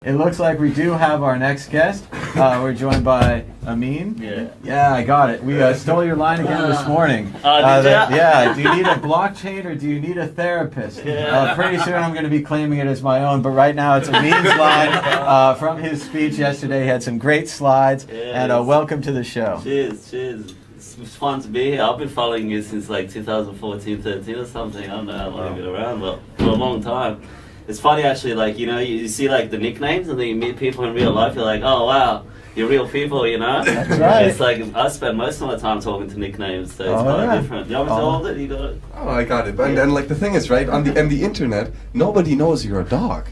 It looks like we do have our next guest. We're joined by Amin. Yeah, I got it. We stole your line again this morning. Yeah, do you need a blockchain or do you need a therapist? Pretty soon I'm going to be claiming it as my own, but right now it's Amin's line from his speech yesterday. He had some great slides, and welcome to the show. Cheers. It's fun to be here. I've been following you since like 2014, 13 or something. I don't know how long you've been around, but for a long time. It's funny actually, like, you know, you see like the nicknames and then you meet people in real life, you're like, oh wow, you're real people, you know? That's right. It's like, I spend most of my time talking to nicknames, so it's quite different. You want me to hold it? You got it? Oh, I got it. And like the thing is, right, on the internet, nobody knows you're a dog.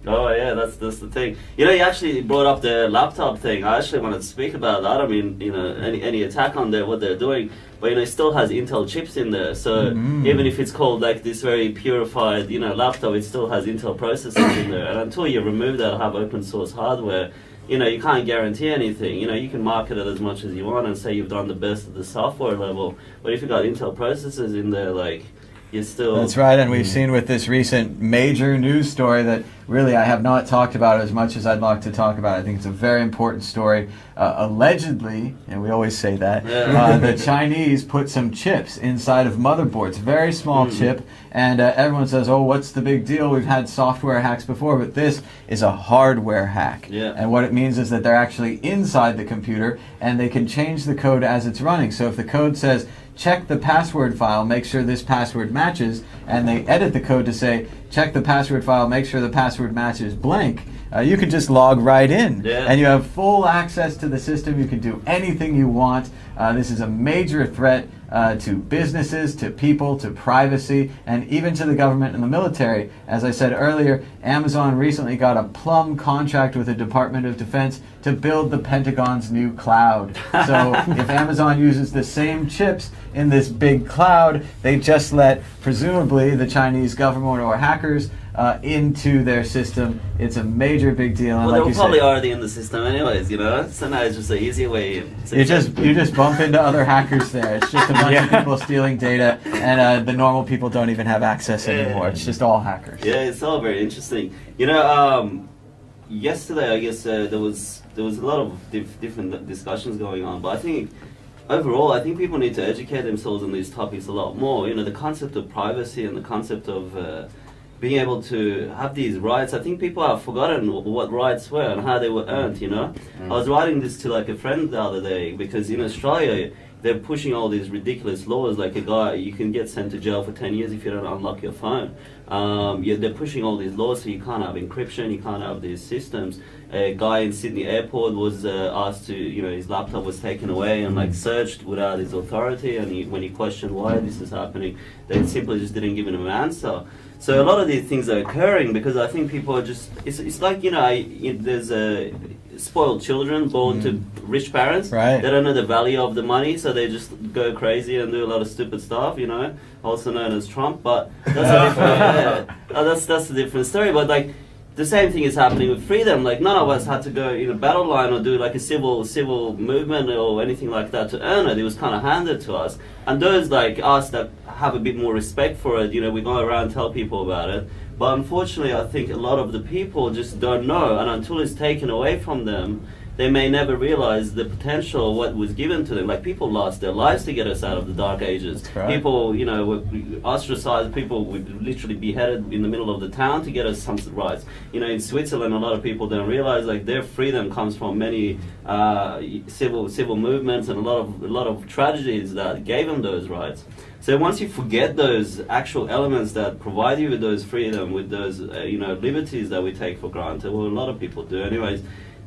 Oh yeah, that's the thing. You know, you actually brought up the laptop thing. I actually wanted to speak about that. I mean, you know, any attack on what they're doing, but you know, it still has Intel chips in there. So even if it's called like this very purified, you know, laptop, it still has Intel processors in there. And until you remove that or have open source hardware, you know, you can't guarantee anything. You know, you can market it as much as you want and say you've done the best at the software level, but if you've got Intel processors in there, like, you're still... That's right, and we've seen with this recent major news story that really I have not talked about as much as I'd like to talk about. I think it's a very important story. Allegedly, and we always say that, the Chinese put some chips inside of motherboards, very small chip, and everyone says, oh, what's the big deal? We've had software hacks before, but this is a hardware hack. And what it means is that they're actually inside the computer, and they can change the code as it's running. So if the code says, check the password file, make sure this password matches, and they edit the code to say, check the password file, make sure the password matches blank, you can just log right in. And you have full access to the system. You can do anything you want. This is a major threat to businesses, to people, to privacy, and even to the government and the military. As I said earlier, Amazon recently got a plum contract with the Department of Defense to build the Pentagon's new cloud. So if Amazon uses the same chips in this big cloud, they just let, presumably, the Chinese government or hackers into their system. It's a major big deal. And well, like they're probably already in the system anyways, you know? So now it's just an easier way in. So you just bump into other hackers there. It's just a bunch of people stealing data, and the normal people don't even have access anymore. It's just all hackers. Yeah, it's all very interesting. You know, yesterday, I guess there was a lot of different discussions going on, but I think overall, I think people need to educate themselves on these topics a lot more. You know, the concept of privacy and the concept of being able to have these rights. I think people have forgotten what rights were and how they were earned, you know? I was writing this to like a friend the other day because in Australia, they're pushing all these ridiculous laws, like a guy, you can get sent to jail for 10 years if you don't unlock your phone. They're pushing all these laws so you can't have encryption, you can't have these systems. A guy in Sydney airport was asked to, you know, his laptop was taken away and like searched without his authority, and when he questioned why this is happening, they simply just didn't give him an answer. So a lot of these things are occurring because I think people are just, it's like, you know, there's spoiled children born to rich parents. They don't know the value of the money, so they just go crazy and do a lot of stupid stuff, you know, also known as Trump, but that's a different, that's a different story. But like, the same thing is happening with freedom. Like, none of us had to go in a battle line or do like a civil movement or anything like that to earn it. It was kind of handed to us. And those like us that have a bit more respect for it, you know, we go around and tell people about it. But unfortunately, I think a lot of the people just don't know, and until it's taken away from them, they may never realize the potential of what was given to them. Like, people lost their lives to get us out of the dark ages. People, you know, were ostracized, people were literally beheaded in the middle of the town to get us some rights. You know, in Switzerland, a lot of people don't realize, like, their freedom comes from many civil movements and a lot of tragedies that gave them those rights. So once you forget those actual elements that provide you with those freedom, with those, you know, liberties that we take for granted, well, a lot of people do anyways,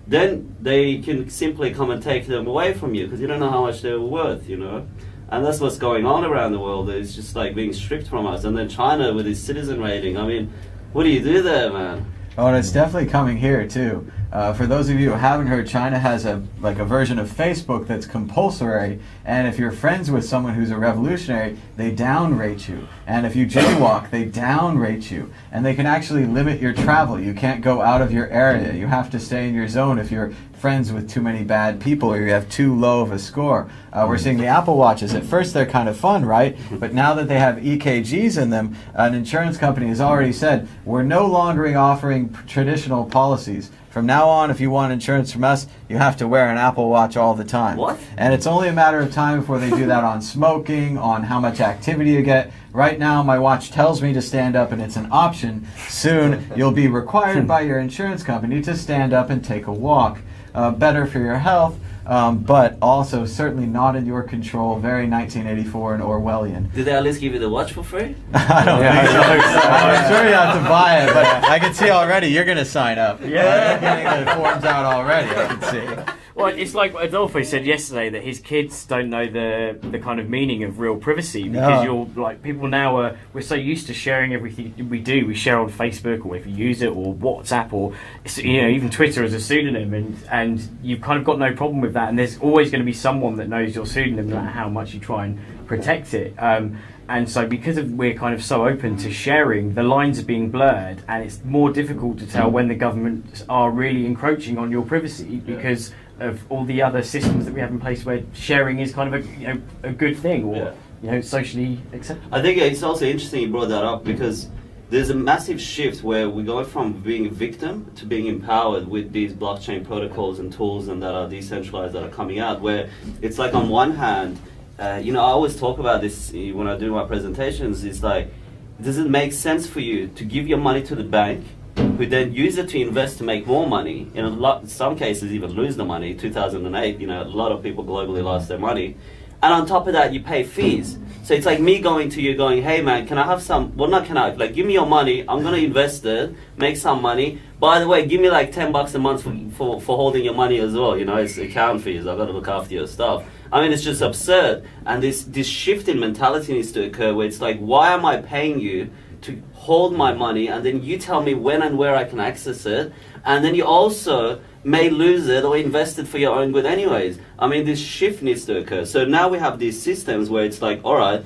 then they can simply come and take them away from you because you don't know how much they're worth, you know? And that's what's going on around the world. It's just like being stripped from us. And then China with its citizen rating, I mean, what do you do there, man? Oh, and it's definitely coming here too. For those of you who haven't heard, China has a version of Facebook that's compulsory, and if you're friends with someone who's a revolutionary, they downrate you. And if you jaywalk, they downrate you. And they can actually limit your travel. You can't go out of your area. You have to stay in your zone if you're friends with too many bad people, or you have too low of a score. We're seeing the Apple Watches. At first they're kind of fun, right? But now that they have EKGs in them, an insurance company has already said, we're no longer offering traditional policies. From now on, if you want insurance from us, you have to wear an Apple Watch all the time. What? And it's only a matter of time before they do that on smoking, on how much activity you get. Right now, my watch tells me to stand up, and it's an option. Soon, you'll be required by your insurance company to stand up and take a walk. Better for your health, but also certainly not in your control. Very 1984 and Orwellian. Did they at least give you the watch for free? I don't think so. I'm sure you have to buy it, but I can see already you're going to sign up. Yeah. You're getting the forms out already, I can see. Well, it's like what Adolfo said yesterday, that his kids don't know the kind of meaning of real privacy, because you're like, people now we're so used to sharing everything we do. We share on Facebook, or if you use it, or WhatsApp, or even Twitter as a pseudonym, and you've kind of got no problem with that. And there's always going to be someone that knows your pseudonym, no matter how much you try and protect it. And so because we're kind of so open to sharing, the lines are being blurred, and it's more difficult to tell when the government are really encroaching on your privacy, because of all the other systems that we have in place where sharing is kind of a good thing, or socially acceptable. I think it's also interesting you brought that up, because there's a massive shift where we go from being a victim to being empowered with these blockchain protocols and tools and that are decentralized, that are coming out, where it's like, on one hand, I always talk about this when I do my presentations. It's like, does it make sense for you to give your money to the bank, who then use it to invest to make more money, in some cases even lose the money? 2008, a lot of people globally lost their money. And on top of that, you pay fees. So it's like me going to you going, hey man, can I have some, well not can I, like give me your money, I'm going to invest it, make some money. By the way, give me like $10 a month for holding your money as well. It's account fees, I've got to look after your stuff. I mean, it's just absurd. And this shift in mentality needs to occur, where it's like, why am I paying you to hold my money, and then you tell me when and where I can access it, and then you also may lose it or invest it for your own good anyways. I mean, this shift needs to occur. So now we have these systems where it's like, all right,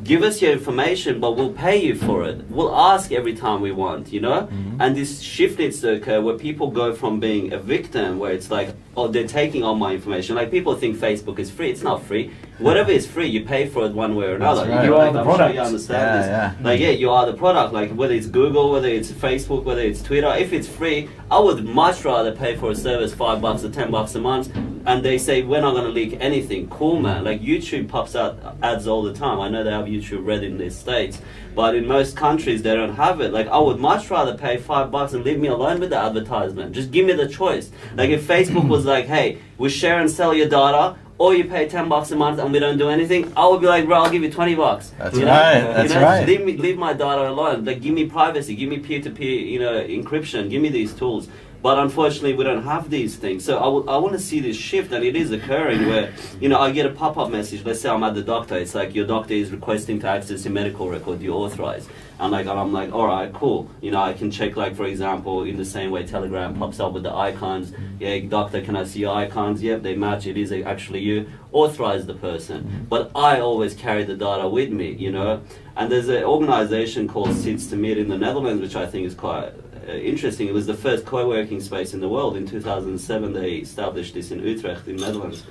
give us your information, but we'll pay you for it. We'll ask every time we want, Mm-hmm. And this shift needs to occur, where people go from being a victim, where it's like, oh, they're taking all my information. Like, people think Facebook is free. It's not free. Whatever is free, you pay for it one way or another. Right. You are the product. Sure you understand this. Like, you are the product. Like, whether it's Google, whether it's Facebook, whether it's Twitter, if it's free, I would much rather pay for a service $5 or $10 a month, and they say, we're not going to leak anything. Cool, man. Like, YouTube pops out ads all the time. I know they have YouTube Red in the States, but in most countries, they don't have it. Like, I would much rather pay $5 and leave me alone with the advertisement. Just give me the choice. Like, if Facebook was like, hey, we share and sell your data, or you pay $10 a month and we don't do anything, I would be like, bro, I'll give you $20. That's right. That's right. Leave my data alone. Like, give me privacy, give me peer-to-peer, encryption, give me these tools. But unfortunately, we don't have these things. So I want to see this shift, and it is occurring, where, I get a pop-up message. Let's say I'm at the doctor. It's like, your doctor is requesting to access your medical record. Do you authorize? I'm like, all right, cool. I can check, like, for example, in the same way Telegram pops up with the icons. Yeah, doctor, can I see your icons? Yep, they match. It is actually you. Authorize the person. But I always carry the data with me, And there's an organization called Sits to Meet in the Netherlands, which I think is quite interesting. It was the first co-working space in the world. In 2007, they established this in Utrecht, in the Netherlands.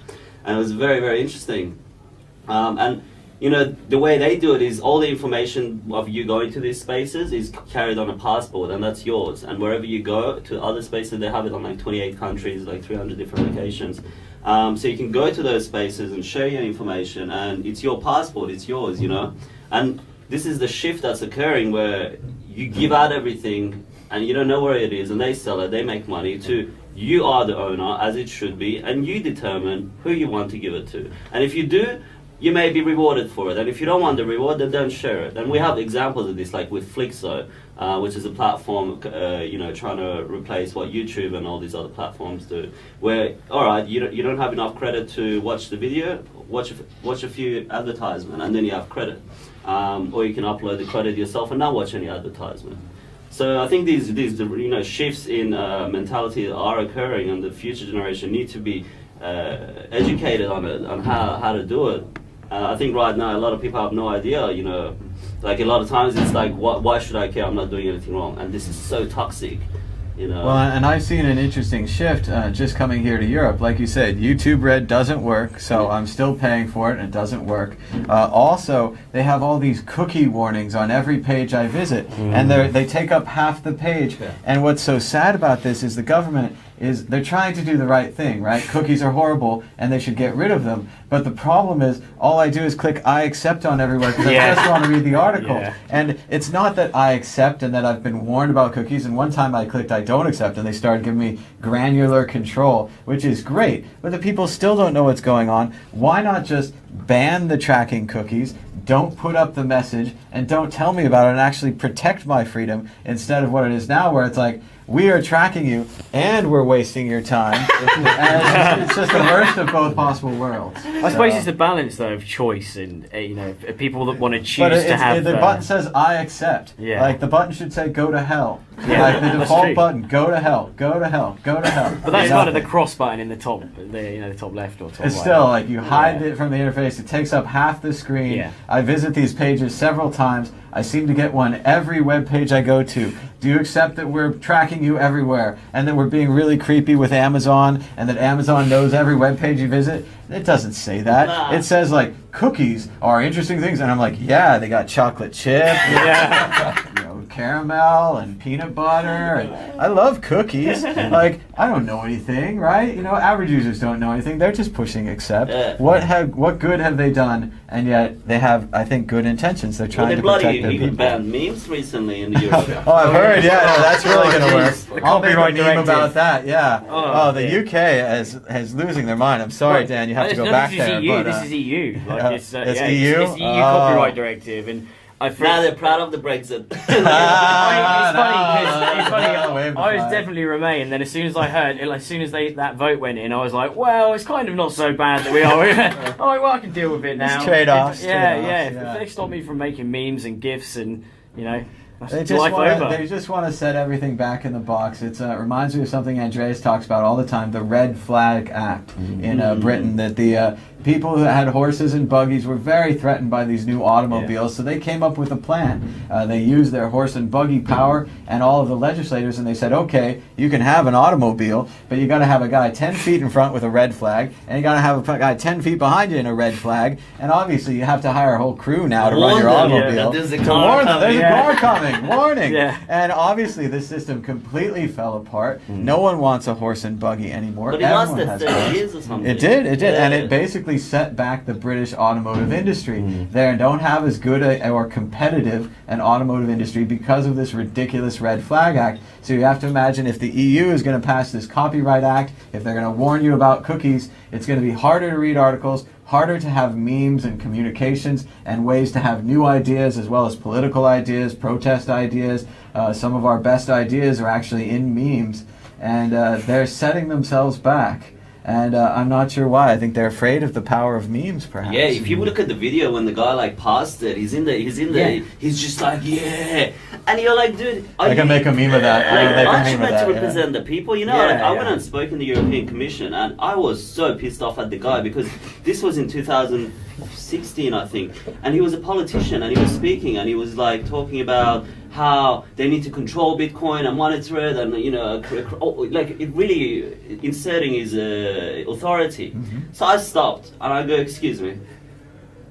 And it was very, very interesting. And the way they do it is, all the information of you going to these spaces is carried on a passport, and that's yours. And wherever you go to other spaces, they have it on like 28 countries, like 300 different locations. So you can go to those spaces and share your information, and it's your passport, it's yours, And this is the shift that's occurring, where you give out everything and you don't know where it is, and they sell it, they make money, to you are the owner, as it should be, and you determine who you want to give it to. And if you do, you may be rewarded for it. And if you don't want the reward, then don't share it. And we have examples of this, like with Flixo, which is a platform, trying to replace what YouTube and all these other platforms do. Where, all right, you don't have enough credit to watch the video, watch a few advertisement, and then you have credit. Or you can upload the credit yourself and not watch any advertisement. So I think these shifts in mentality are occurring, and the future generation need to be educated on it, on how to do it. I think right now a lot of people have no idea, like a lot of times it's like, why should I care? I'm not doing anything wrong. And this is so toxic. You know. Well, and I've seen an interesting shift just coming here to Europe. Like you said, YouTube Red doesn't work, so I'm still paying for it, and it doesn't work. Also, they have all these cookie warnings on every page I visit, and they take up half the page. Yeah. And what's so sad about this is the government they're trying to do the right thing, right? Cookies are horrible, and they should get rid of them. But the problem is, all I do is click I accept on everywhere because I just want to read the article. Yeah. And it's not that I accept and that I've been warned about cookies. And one time I clicked I don't accept, and they started giving me granular control, which is great. But the people still don't know what's going on. Why not just ban the tracking cookies? Don't put up the message, and don't tell me about it, and actually protect my freedom instead of what it is now, where it's like, we are tracking you, and we're wasting your time. And it's just the worst of both possible worlds. I suppose it's the balance, though, of choice and people that want to choose to have. The button says I accept. Yeah. Like the button should say go to hell. Yeah, like the that's default true. button, go to hell, go to hell, go to hell. But that's Nothing. kind of the cross button in the top, the top left or top It's right. still like you hide it from the interface. It takes up half the screen. Yeah. I visit these pages several times. I seem to get one every web page I go to. Do you accept that we're tracking you everywhere, and that we're being really creepy with Amazon, and that Amazon knows every web page you visit? It doesn't say that. Nah. It says like cookies are interesting things, and I'm like, yeah, they got chocolate chip, caramel and peanut butter, and I love cookies. Like, I don't know anything, right? Average users don't know anything. They're just pushing accept. Yeah. What good have they done? And yet they have, I think, good intentions. They're trying Well, they to bloody protect their even people. banned memes recently in Europe. Oh, I've heard. Yeah, no, that's really going to Oh, work. geez. The I'll make a copyright meme directive. about that. Yeah. Oh, the yeah. UK is losing their mind. I'm sorry, Dan. You have to go back there. EU, but, this is EU. Like, it's EU? It's EU Oh. copyright directive, and Now they're proud of the Brexit. It's funny because Wave the I was flag. definitely Remain. And then as soon as I heard, as soon as that vote went in, I was like, well, it's kind of not so bad that we are. I'm like, well, I can deal with it now. It's trade-offs, Yeah. trade-offs, If yeah. they stop me from making memes and gifs and They that's just, life over. they just want to set everything back in the box. It reminds me of something Andreas talks about all the time, the Red Flag Act in Britain, that the people that had horses and buggies were very threatened by these new automobiles, so they came up with a plan. They used their horse and buggy power and all of the legislators, and they said, okay, you can have an automobile, but you got to have a guy 10 feet in front with a red flag, and you got to have a guy 10 feet behind you in a red flag, and obviously you have to hire a whole crew now to run your Warn them, automobile. that there's a To car warn them, there's coming. a car coming, warning. Yeah. And obviously this system completely fell apart. No one wants a horse and buggy anymore. But it Everyone lasted has 30 cars. years or something. It did, Yeah. and it basically set back the British automotive industry. They don't have as good or competitive an automotive industry because of this ridiculous Red Flag Act. So you have to imagine if the EU is going to pass this Copyright Act, if they're going to warn you about cookies, it's going to be harder to read articles, harder to have memes and communications and ways to have new ideas as well as political ideas, protest ideas. Some of our best ideas are actually in memes, and they're setting themselves back. And I'm not sure why. I think they're afraid of the power of memes, perhaps. Yeah, if you look at the video when the guy passed it, he's just like, yeah, and you're like, dude, I can make a meme of that. I can make a aren't you meme of meant to that, represent the people? I went and spoke in the European Commission, and I was so pissed off at the guy because this was in 2016, I think, and he was a politician, and he was speaking, and he was like talking about how they need to control Bitcoin and monitor it, and like it really inserting his authority. So I stopped and I go, excuse me,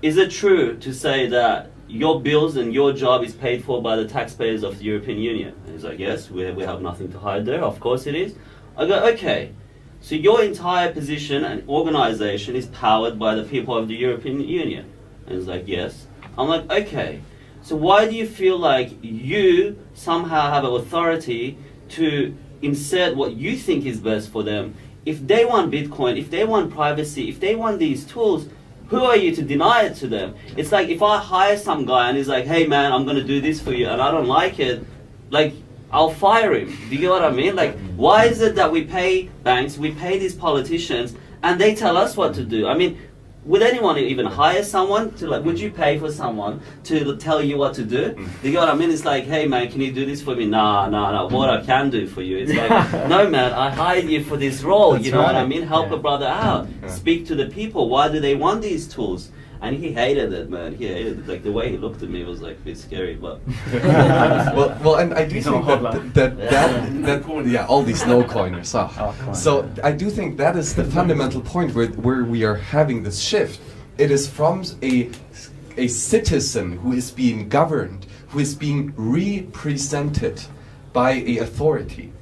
is it true to say that your bills and your job is paid for by the taxpayers of the European Union? And he's like, yes, we have nothing to hide there, of course it is. I go, okay, so your entire position and organization is powered by the people of the European Union? And he's like, yes. I'm like, okay, so why do you feel like you somehow have an authority to insert what you think is best for them? If they want Bitcoin, if they want privacy, if they want these tools, who are you to deny it to them? It's like if I hire some guy and he's like, hey man, I'm going to do this for you, and I don't like it, like, I'll fire him. Do you get what I mean? Like, why is it that we pay banks, we pay these politicians, and they tell us what to do? I mean, would anyone even hire someone to, like, would you pay for someone to tell you what to do? Do you get what I mean? It's like, hey man, can you do this for me? Nah, what I can do for you. It's like, no man, I hired you for this role. That's you know what I right. mean? Help a brother out. Yeah. Speak to the people. Why do they want these tools? And he hated it, man. He hated it. Like, the way he looked at me was like a bit scary, but... well, and I do think that all these no coiners. So I do think that is the fundamental point where we are having this shift. It is from a citizen who is being governed, who is being represented by a authority,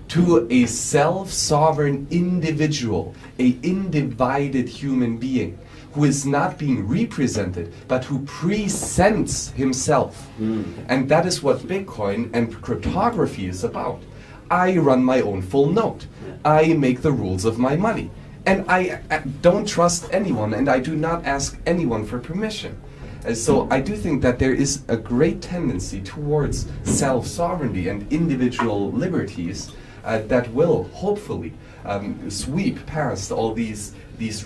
to a self-sovereign individual, a undivided human being, who is not being represented, but who presents himself. And that is what Bitcoin and cryptography is about. I run my own full node. I make the rules of my money. And I don't trust anyone, and I do not ask anyone for permission. So I do think that there is a great tendency towards self-sovereignty and individual liberties that will hopefully sweep past all these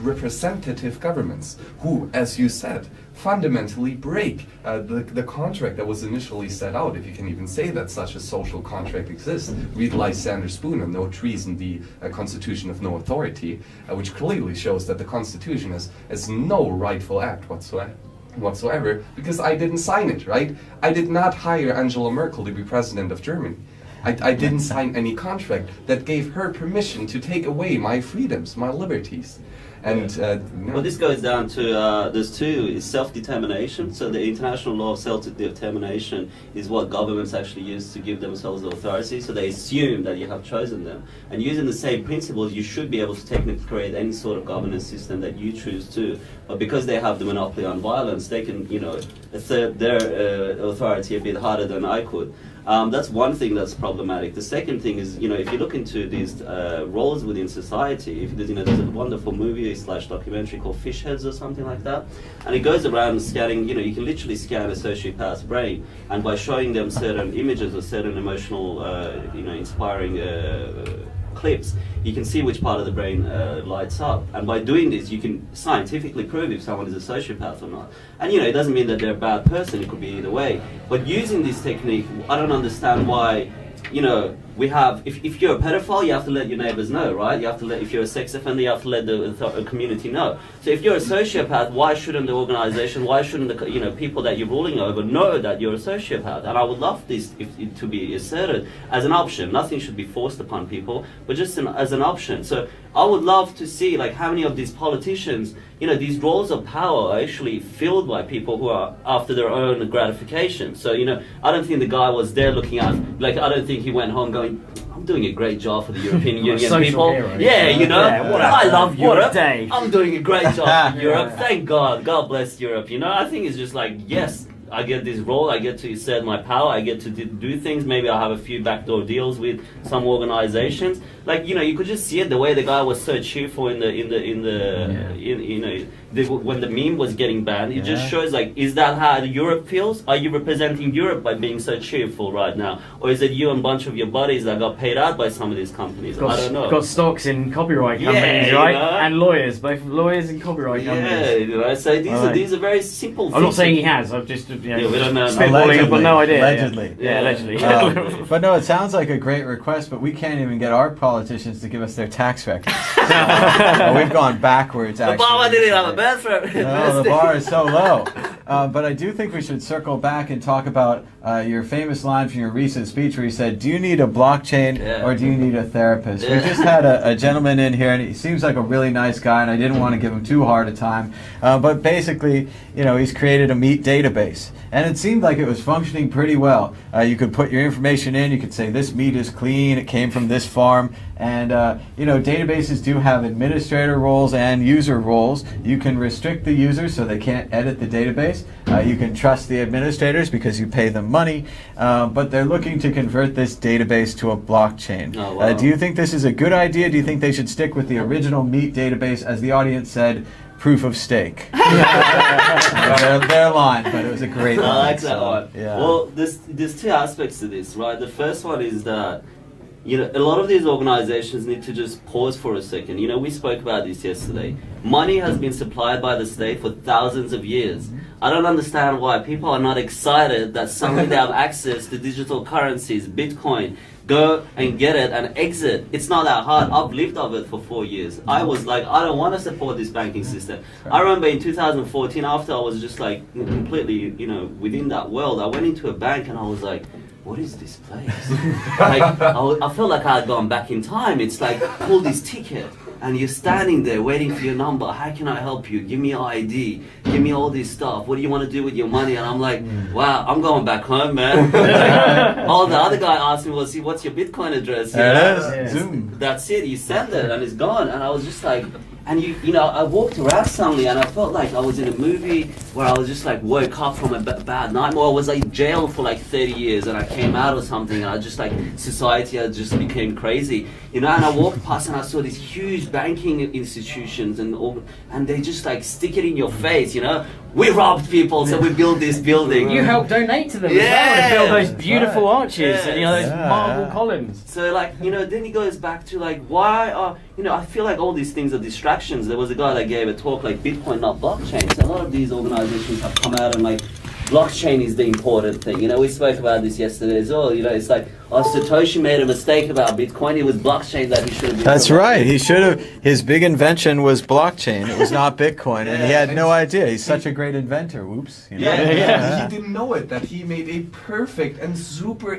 representative governments who, as you said, fundamentally break the contract that was initially set out, if you can even say that such a social contract exists. Read Lysander Spooner, No Treason, the Constitution of No Authority, which clearly shows that the Constitution has no rightful act whatsoever, because I didn't sign it, right? I did not hire Angela Merkel to be president of Germany. I didn't sign any contract that gave her permission to take away my freedoms, my liberties. And well, this goes down to there's two: is self-determination. So the international law of self-determination is what governments actually use to give themselves authority. So they assume that you have chosen them, and using the same principles, you should be able to technically create any sort of governance system that you choose to. But because they have the monopoly on violence, they can, assert their authority a bit harder than I could. That's one thing that's problematic. The second thing is, if you look into these roles within society, there's a wonderful movie/documentary called Fish Heads or something like that, and it goes around scanning. You can literally scan a sociopath's brain, and by showing them certain images or certain emotional, inspiring clips, you can see which part of the brain lights up. And by doing this, you can scientifically prove if someone is a sociopath or not. And it doesn't mean that they're a bad person, it could be either way. But using this technique, I don't understand why, we have, if you're a pedophile, you have to let your neighbors know, right? You have to let, if you're a sex offender, you have to let the community know. So if you're a sociopath, why shouldn't the organization, why shouldn't the people that you're ruling over know that you're a sociopath? And I would love this to be asserted as an option. Nothing should be forced upon people, but just as an option. So I would love to see how many of these politicians, these roles of power are actually filled by people who are after their own gratification. So, I don't think the guy was there looking at, I don't think he went home going, I'm doing a great job for the European Union people. Hero. I love Europe. I'm doing a great job for Europe. Thank God. God bless Europe. I think it's just yes, I get this role, I get to assert my power, I get to do things. Maybe I'll have a few backdoor deals with some organizations. You could just see it, the way the guy was so cheerful when the meme was getting banned. It just shows, is that how Europe feels? Are you representing Europe by being so cheerful right now? Or is it you and a bunch of your buddies that got paid out by some of these companies? I don't know. Got stocks in copyright companies, right? And lawyers, both lawyers and copyright companies. Yeah, so these are very simple things. I'm not saying he has, I've just, we don't know. spitballing, I've got no idea. Allegedly. Yeah, allegedly. But no, it sounds like a great request, but we can't even get our politicians to give us their tax records. We've gone backwards, actually. Obama didn't have a bathroom. No, the bar is so low. But I do think we should circle back and talk about your famous line from your recent speech where you said, do you need a blockchain or do you need a therapist? We just had a gentleman in here, and he seems like a really nice guy, and I didn't want to give him too hard a time. But basically, he's created a meat database. And it seemed like it was functioning pretty well. You could put your information in, you could say this meat is clean, it came from this farm, and databases do have administrator roles and user roles. You can restrict the users so they can't edit the database. You can trust the administrators because you pay them money, but they're looking to convert this database to a blockchain. Oh, wow. Do you think this is a good idea? Do you think they should stick with the original meat database, as the audience said, proof of stake? Their line, but it was a great line. I like that one. Yeah. Well, there's two aspects to this, right? The first one is that a lot of these organizations need to just pause for a second. We spoke about this yesterday. Money has been supplied by the state for thousands of years. I don't understand why people are not excited that suddenly they have access to digital currencies, Bitcoin, go and get it and exit. It's not that hard. I've lived of it for 4 years. I was like, I don't want to support this banking system. I remember in 2014, after I was just like completely, within that world, I went into a bank and I was like, what is this place? Like, I felt like I had gone back in time. It's like, pull this ticket. And you're standing there waiting for your number. How can I help you? Give me your ID. Give me all this stuff. What do you want to do with your money? And I'm like, wow, I'm going back home, man. All the other guy asked me was, what's your Bitcoin address? Zoom. That's it. You send it and it's gone. And I was just like, and I walked around suddenly and I felt like I was in a movie where I was just like woke up from a bad nightmare. I was like in jail for like 30 years and I came out or something and I just like, society had just became crazy. And I walked past and I saw these huge banking institutions and they just like stick it in your face, We robbed people, so we built this building. You helped donate to them as well to build those beautiful arches and those marble columns. So then he goes back to like, why are, I feel like all these things are distractions. There was a guy that gave a talk like Bitcoin, not blockchain. So a lot of these organizations have come out and like, blockchain is the important thing. We spoke about this yesterday as well. It's like, Satoshi made a mistake about Bitcoin. It was blockchain that he should have. That's right. He should have. His big invention was blockchain. It was not Bitcoin, and he had no idea. He's such a great inventor. Whoops. He didn't know it that he made a perfect and super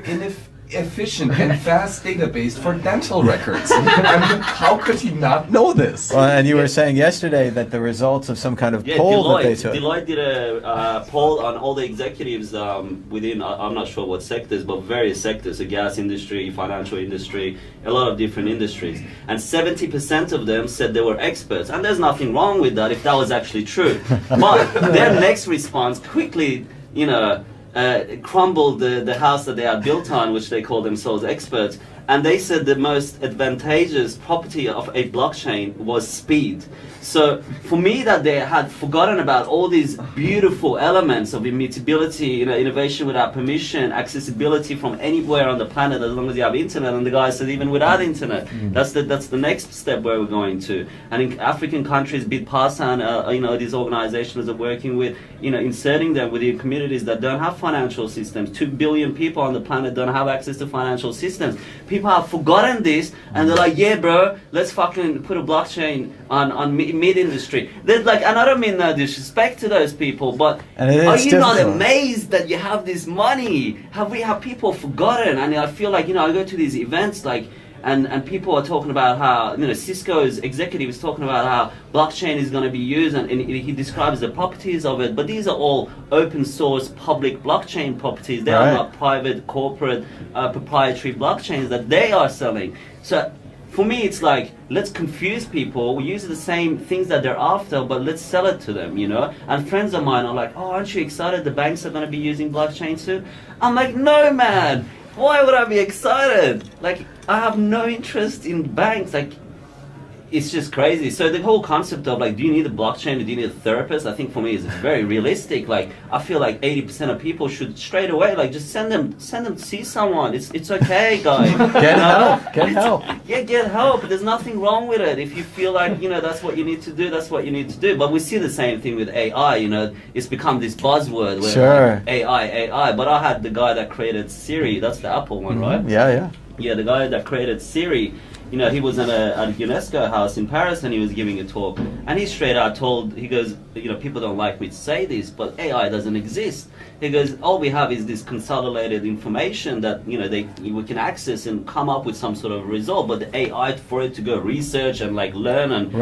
efficient and fast database for dental records. I mean, how could he not know this? Well, and you were saying yesterday that the results of some kind of poll that they took. Deloitte did a poll on all the executives within, I'm not sure what sectors, but various sectors, the gas industry, financial industry, a lot of different industries. And 70% of them said they were experts. And there's nothing wrong with that if that was actually true. But their next response quickly, crumbled the house that they had built on, which they call themselves experts. And they said the most advantageous property of a blockchain was speed. So for me, that they had forgotten about all these beautiful elements of immutability, innovation without permission, accessibility from anywhere on the planet as long as you have internet. And the guy said even without internet, that's the next step where we're going to. And in African countries, Bitpasa, these organizations are working with, inserting them within communities that don't have financial systems. 2 billion people on the planet don't have access to financial systems. People have forgotten this, and they're like, yeah, bro, let's fucking put a blockchain on mid-industry. There's like, and I don't mean no disrespect to those people, but are you not amazed that you have this money? Have people forgotten? And I feel like, I go to these events like, and people are talking about how, Cisco's executive is talking about how blockchain is going to be used, and he describes the properties of it, but these are all open source public blockchain properties. They are not private, corporate, proprietary blockchains that they are selling. So for me, it's like, let's confuse people. We use the same things that they're after, but let's sell it to them, And friends of mine are like, oh, aren't you excited the banks are going to be using blockchain soon? I'm like, no, man. Why would I be excited? Like, I have no interest in banks. Like, it's just crazy. So the whole concept of like, do you need a blockchain? Do you need a therapist? I think for me is very realistic. Like, I feel like 80% of people should straight away like just send them to see someone. It's okay, guys. Get help. Yeah, get help. There's nothing wrong with it. If you feel like that's what you need to do, that's what you need to do. But we see the same thing with AI. It's become this buzzword where like, AI. But I had the guy that created Siri. That's the Apple one, right? Yeah. Yeah, the guy that created Siri. He was in a UNESCO house in Paris and he was giving a talk. And he straight out he goes, people don't like me to say this, but AI doesn't exist. He goes, all we have is this consolidated information that, we can access and come up with some sort of result. But the AI, for it to go research and like learn and,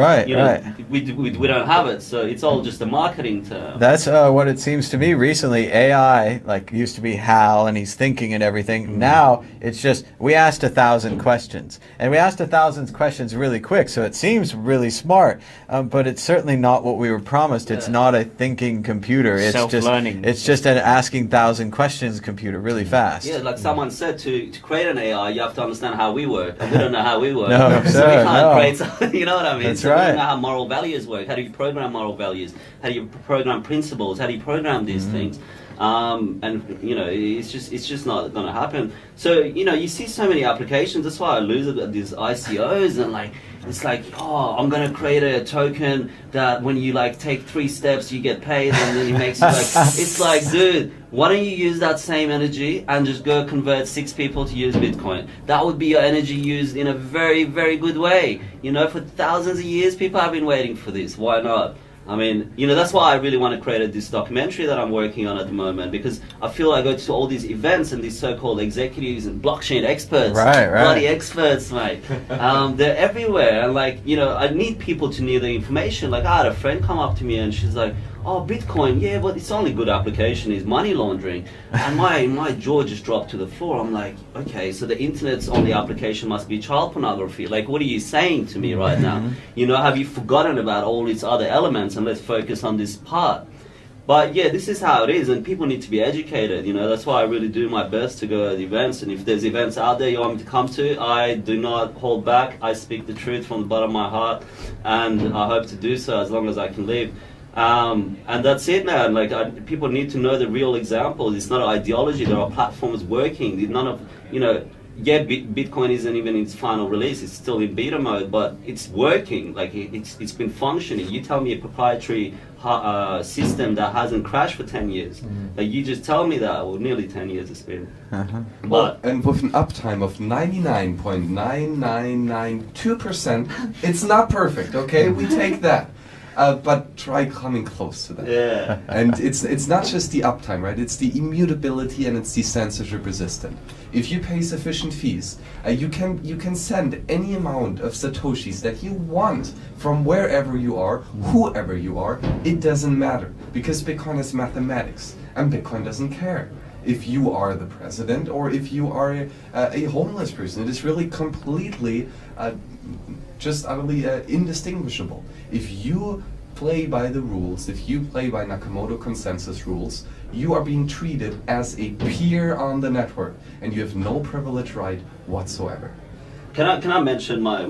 we don't have it. So it's all just a marketing term. That's what it seems to me recently. AI, like used to be Hal and he's thinking and everything. Now it's just, we asked 1,000 questions. And we asked 1,000 questions really quick, so it seems really smart, but it's certainly not what we were promised. It's not a thinking computer. It's self-learning. It's just an asking 1,000 questions computer really fast. Yeah, like someone said, to create an AI, you have to understand how we work, and we don't know how we work. No, so we can't create something, you know what I mean? That's so right. We don't know how moral values work. How do you program moral values? How do you program principles? How do you program these things? And it's just not going to happen. So you see so many applications. That's why I lose it at these ICOs, and it's like, oh, I'm gonna create a token that when you take 3 steps you get paid, and then it makes you it's like, dude, why don't you use that same energy and just go convert 6 people to use Bitcoin? That would be your energy used in a very, very good way. For thousands of years people have been waiting for this. Why not? I mean, that's why I really want to create this documentary that I'm working on at the moment, because I feel I go to all these events and these so-called executives and blockchain experts, bloody experts, mate. They're everywhere, and I need people to know the information. I had a friend come up to me and she's like, oh, Bitcoin, yeah, but its only good application is money laundering. And my jaw just dropped to the floor. I'm like, okay, so the internet's only application must be child pornography. What are you saying to me right now? Have you forgotten about all its other elements, and let's focus on this part? But yeah, this is how it is, and people need to be educated. That's why I really do my best to go to the events. And if there's events out there you want me to come to, I do not hold back. I speak the truth from the bottom of my heart, and I hope to do so as long as I can live. And that's it, man. People need to know the real examples. It's not an ideology. There are platforms working. None of, Bitcoin isn't even in its final release. It's still in beta mode, but it's working. It's been functioning. You tell me a proprietary system that hasn't crashed for 10 years. You just tell me that. Well, nearly 10 years it's been. And with an uptime of 99.9992%, it's not perfect, okay? We take that. But try coming close to that. Yeah. And it's not just the uptime, right? It's the immutability, and it's the censorship resistant. If you pay sufficient fees, you can send any amount of satoshis that you want from wherever you are, whoever you are. It doesn't matter, because Bitcoin is mathematics, and Bitcoin doesn't care if you are the president or if you are a homeless person. It is really completely just utterly indistinguishable. If you play by the rules, if you play by Nakamoto consensus rules, you are being treated as a peer on the network, and you have no privilege right whatsoever. Can I mention my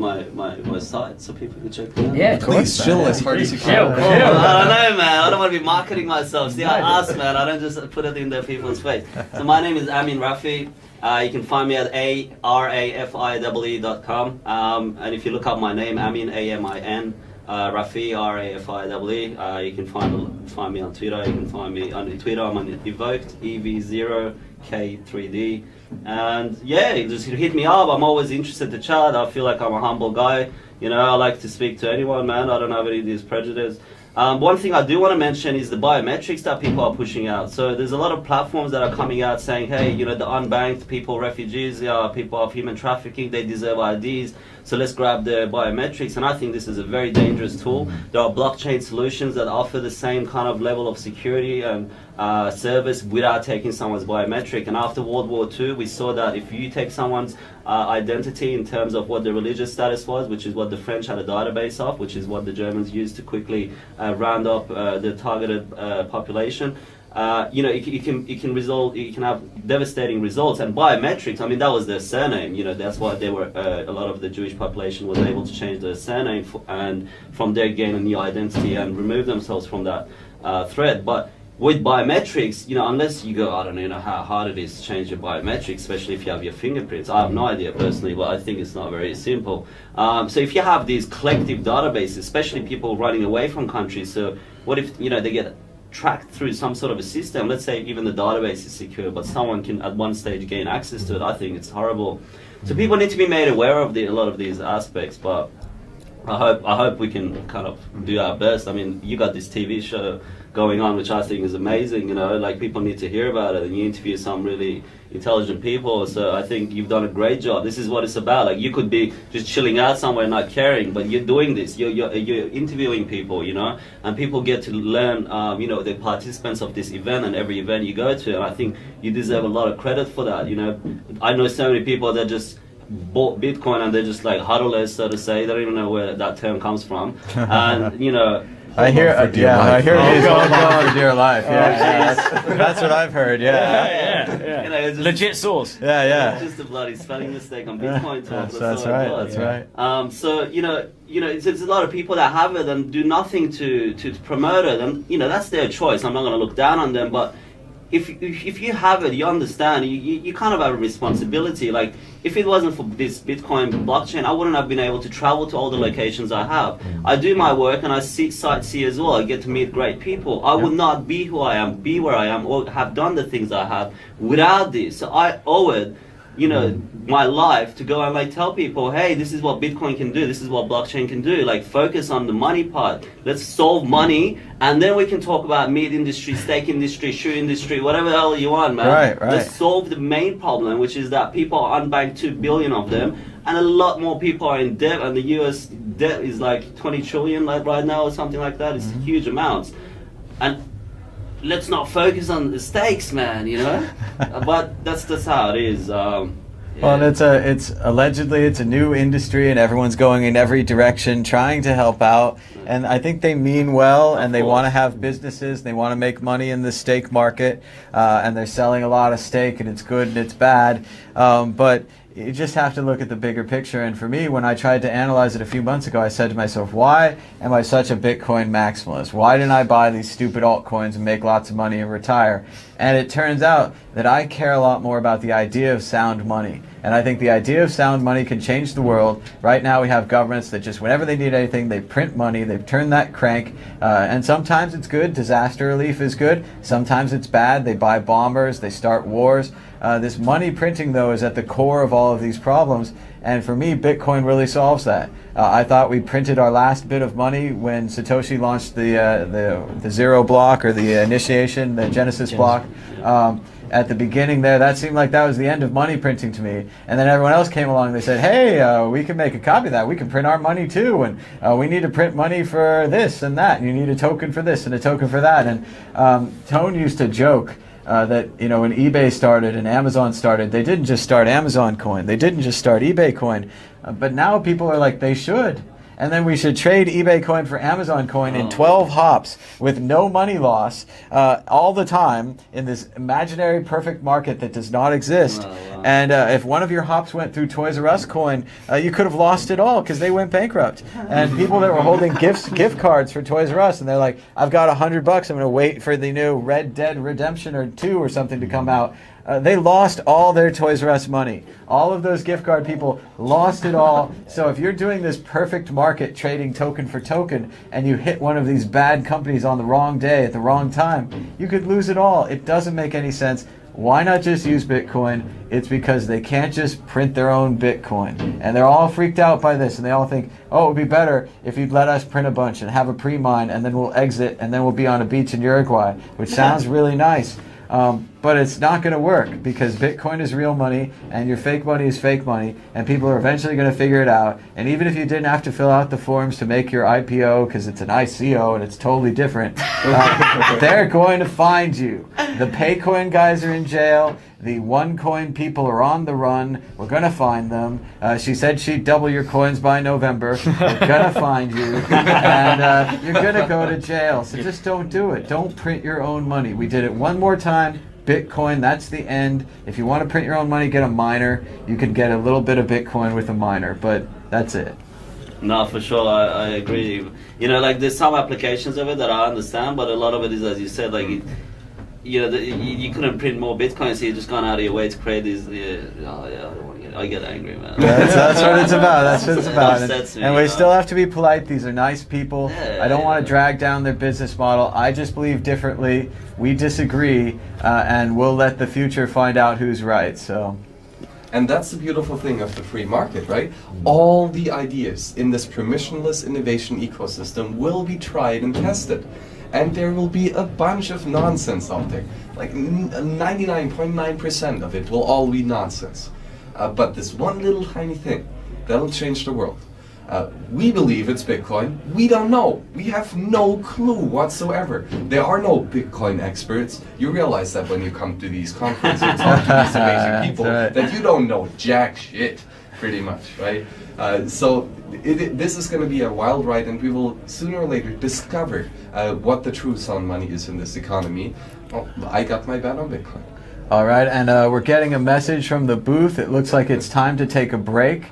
site so people can check it out? Yeah, please chill as hard as you can. I don't know, man. I don't want to be marketing myself. See, I ask, man. I don't just put it in their people's face. So my name is Amin Rafiee. You can find me at arafie.com. And if you look up my name, Amin, A-M-I-N, Rafiee, R-A-F-I-E-E, you can find me on Twitter. You can find me on Twitter. I'm on Evoked, EV0K3D. And yeah, just hit me up. I'm always interested to chat. I feel like I'm a humble guy. I like to speak to anyone, man. I don't have any of these prejudices. One thing I do want to mention is the biometrics that people are pushing out. So there's a lot of platforms that are coming out saying, hey, the unbanked people, refugees, people of human trafficking, they deserve IDs. So let's grab the biometrics. And I think this is a very dangerous tool. There are blockchain solutions that offer the same kind of level of security and service without taking someone's biometric. And after World War II, we saw that if you take someone's identity in terms of what the religious status was, which is what the French had a database of, which is what the Germans used to quickly round up the targeted population. It can have devastating results. And biometrics, I mean, that was their surname. That's why they were a lot of the Jewish population was able to change their surname and from there gain a new identity and remove themselves from that thread. But with biometrics, unless you go, I don't know how hard it is to change your biometrics, especially if you have your fingerprints. I have no idea personally, but I think it's not very simple. So if you have these collective databases, especially people running away from countries, so what if they get tracked through some sort of a system? Let's say even the database is secure, but someone can at one stage gain access to it. I think it's horrible. So people need to be made aware of a lot of these aspects, but I hope we can kind of do our best. I mean, you got this TV show going on, which I think is amazing. People need to hear about it, and you interview some really intelligent people. So I think you've done a great job. This is what it's about. You could be just chilling out somewhere, not caring, but you're doing this. You're interviewing people, and people get to learn. The participants of this event and every event you go to. And I think you deserve a lot of credit for that. I know so many people that just bought Bitcoin and they're just huddlers, so to say. They don't even know where that term comes from. And I hear he's holding on for dear life. That's what I've heard. Yeah. Legit source. Yeah. It's just a bloody spelling mistake on Bitcoin talk. That's right. So there's a lot of people that have it and do nothing to promote it, and that's their choice. I'm not going to look down on them, but if you have it, you understand, you kind of have a responsibility. Like, if it wasn't for this Bitcoin blockchain, I wouldn't have been able to travel to all the locations I have. I do my work and I sightsee as well. I get to meet great people. I would not be who I am, be where I am, or have done the things I have without this. So I owe it, my life to go and like tell people, hey, this is what Bitcoin can do, this is what blockchain can do. Like, focus on the money part. Let's solve money, and then we can talk about meat industry, steak industry, shoe industry, whatever the hell you want, man. Right. Let's solve the main problem, which is that people are unbanked, 2 billion of them, and a lot more people are in debt, and the US debt is like 20 trillion like right now or something like that. It's huge amounts. And let's not focus on the stakes, man, but that's how it is. Well, and it's allegedly it's a new industry, and everyone's going in every direction trying to help out. And I think they mean well, and they want to have businesses. They want to make money in the steak market, and they're selling a lot of steak, and it's good and it's bad. But you just have to look at the bigger picture. And for me, when I tried to analyze it a few months ago, I said to myself, why am I such a Bitcoin maximalist? Why didn't I buy these stupid altcoins and make lots of money and retire? And it turns out that I care a lot more about the idea of sound money. And I think the idea of sound money can change the world. Right now we have governments that just, whenever they need anything, they print money, they've turned that crank. And sometimes it's good, disaster relief is good. Sometimes it's bad, they buy bombers, they start wars. This money printing, though, is at the core of all of these problems. And for me, Bitcoin really solves that. I thought we printed our last bit of money when Satoshi launched the zero block, or the initiation, the Genesis block. At the beginning there, that seemed like that was the end of money printing to me. And then everyone else came along and they said, hey, we can make a copy of that. We can print our money too. And we need to print money for this and that. And you need a token for this and a token for that. And Tone used to joke that, when eBay started and Amazon started, they didn't just start Amazon coin. They didn't just start eBay coin. But now people are like, they should. And then we should trade eBay coin for Amazon coin in 12 hops with no money loss all the time in this imaginary perfect market that does not exist. Wow. And if one of your hops went through Toys R Us coin, you could have lost it all because they went bankrupt. And people that were holding gift cards for Toys R Us, and they're like, I've got $100, I'm going to wait for the new Red Dead Redemption 2 or something to come out. They lost all their Toys R Us money. All of those gift card people lost it all. So if you're doing this perfect market trading token for token and you hit one of these bad companies on the wrong day at the wrong time, you could lose it all. It doesn't make any sense. Why not just use Bitcoin? It's because they can't just print their own Bitcoin. And they're all freaked out by this, and they all think, oh, it would be better if you'd let us print a bunch and have a pre-mine, and then we'll exit, and then we'll be on a beach in Uruguay, which sounds really nice. But it's not going to work because Bitcoin is real money and your fake money is fake money, and people are eventually going to figure it out. And even if you didn't have to fill out the forms to make your IPO because it's an ICO and it's totally different, they're going to find you. The Paycoin guys are in jail. The OneCoin people are on the run. We're going to find them. She said she'd double your coins by November. We're going to find you. And you're going to go to jail. So just don't do it. Don't print your own money. We did it one more time. Bitcoin, that's the end. If you want to print your own money, get a miner. You can get a little bit of Bitcoin with a miner, but that's it. No, for sure, I agree. Like there's some applications of it that I understand, but a lot of it is, as you said, like you couldn't print more Bitcoin, so you're just gone out of your way to create these. I get angry, man. That's what it's about. That's what it's about. And we me, still have to be polite. These are nice people. Yeah, I don't want to drag down their business model. I just believe differently. We disagree, and we'll let the future find out who's right. So. And that's the beautiful thing of the free market, right? All the ideas in this permissionless innovation ecosystem will be tried and tested. And there will be a bunch of nonsense out there. Like 99.9% of it will all be nonsense. But this one little tiny thing, that'll change the world. We believe it's Bitcoin. We don't know. We have no clue whatsoever. There are no Bitcoin experts. You realize that when you come to these conferences, you talk to these amazing people, right, that you don't know jack shit, pretty much, right? So this is going to be a wild ride, and we will sooner or later discover what the true sound money is in this economy. Oh, I got my bet on Bitcoin. All right, and we're getting a message from the booth. It looks like it's time to take a break.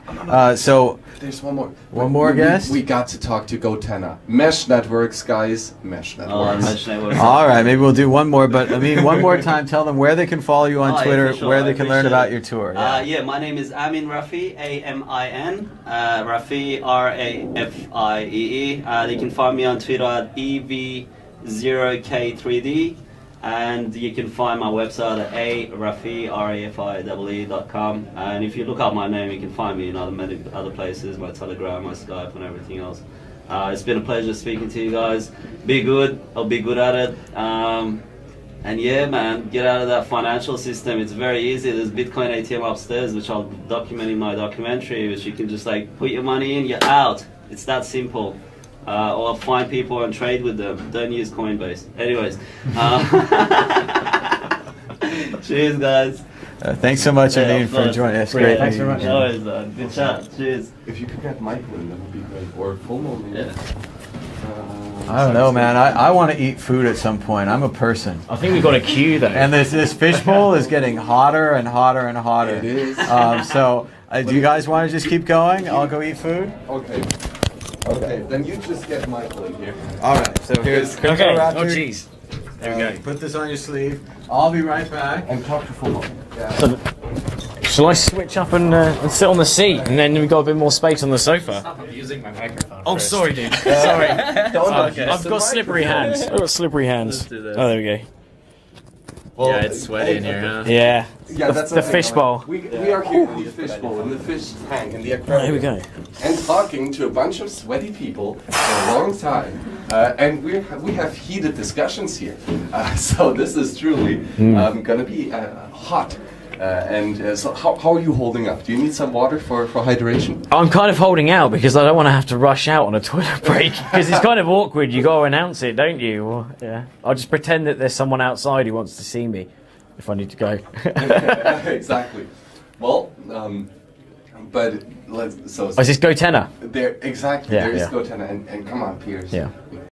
So there's one more. One more guest? We got to talk to GoTenna. Mesh Networks, guys. Mesh Networks. Mesh Networks. All right, maybe we'll do one more, but I mean, one more time, tell them where they can follow you on Twitter, for sure. where they can learn about your tour. Yeah, my name is Amin Rafiee, A-M-I-N, Rafiee, R-A-F-I-E-E. They can find me on Twitter at EV0K3D. And you can find my website at arafie.com. And if you look up my name, you can find me in many other places, my Telegram, my Skype, and everything else. It's been a pleasure speaking to you guys. Be good. I'll be good at it. And yeah, man, get out of that financial system. It's very easy. There's Bitcoin ATM upstairs, which I'll document in my documentary, which you can just like put your money in, you're out. It's that simple. Or find people and trade with them. Don't use Coinbase. Anyways. Cheers, guys. Thanks so much, Amin, for joining us. Great. Thanks very much. Always, good chat. Cheers. If you could get Michael in, that would be great. Or Fulmo, maybe. Yeah. I don't know, man. I want to eat food at some point. I'm a person. I think we've got a queue though. And this fishbowl is getting hotter and hotter and hotter. It is. So, do you guys want to just keep going? I'll go eat food. Okay, then you just get Michael in here. All right. So here's Okay. Cryptoanarchist. Oh jeez. There we go. Put this on your sleeve. I'll be right back. And talk to Fulmo. So, shall I switch up and sit on the seat, and then we've got a bit more space on the sofa? I'm using my microphone. Oh, sorry, dude. Sorry. Don't I've got slippery hands. I've got slippery hands. Let's do this. Oh, there we go. Well, Yeah, it's sweaty in here, huh? Yeah. Yeah, that's the fishbowl. We are here in the fishbowl, in the fish tank, in the aquarium. There we go. And talking to a bunch of sweaty people for a long time. And we have heated discussions here. So this is truly going to be hot. So how are you holding up? Do you need some water for hydration? I'm kind of holding out because I don't want to have to rush out on a toilet break because it's kind of awkward. You got to announce it, don't you? Well, yeah. I'll just pretend that there's someone outside who wants to see me if I need to go. Exactly. Well, but let's. So Oh, is this GoTenna? there exactly. Yeah, there is yeah. GoTenna, and come on, Piers. Yeah.